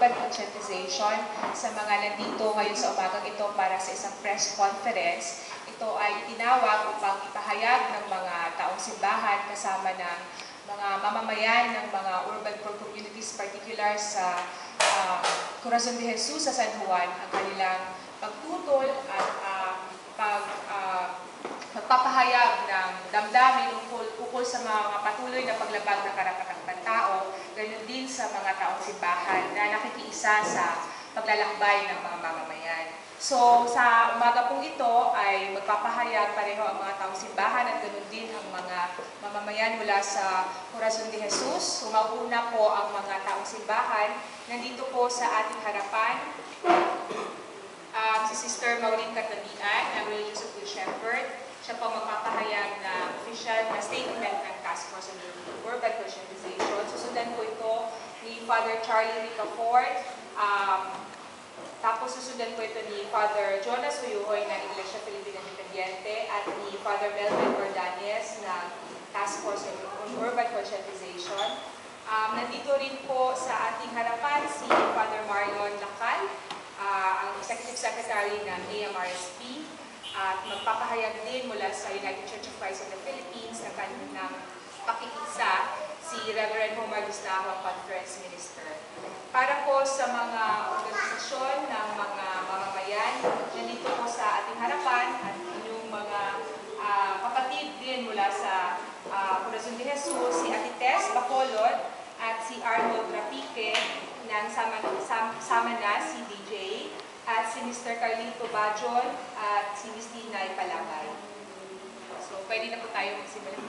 urban conscientization sa mga nandito ngayon sa umagang ito para sa isang press conference. Ito ay itinawag upang ipahayag ng mga taong simbahan kasama ng mga mamamayan ng mga urban poor communities, particular sa Corazon de Jesus sa San Juan, ang kanilang pagtutol at magpapahayag ng damdamin ukol sa mga patuloy na paglabag ng karapatang pantao, ganun din sa mga taong simbahan na nakikiisa sa paglalakbay ng mga mamamayan. So, sa umaga pong ito ay magpapahayag pareho ang mga taong simbahan at ganun din ang mga mamamayan mula sa Corazon de Jesus. So, mauna po ang mga taong simbahan. Nandito po sa ating harapan si Sister Maureen Katabian, ang Religious of Good Shepherd. Siya po magpapahayag na official na statement ng Task Force on Urban Conscientization. Susundan po ito ni Father Charlie Ricafort. Tapos susundan po ito ni Father Jonas Uyuhoy ng Iglesia Filipina Independiente at ni Father Melvin Ordonez ng Task Force on Urban Conscientization. Nandito rin po sa ating harapan si Father Marlon Lacal, ang Executive Secretary ng AMRSP. At magpapahayag din mula sa United Church of Christ in the Philippines na kanilang pakikisa si Reverend Homer Gustajo, Conference Minister. Para po sa mga organisasyon ng mga mamamayan, nandito po sa ating harapan at inyong mga kapatid din mula sa Corazon de Jesus, si Ate Tess Bacolod at si Arnold Rapique ng sama na si DJ, at si Mr. Carlito Bajon at si Ms. Dinay Palagay. So, pwede na po tayo magsimula.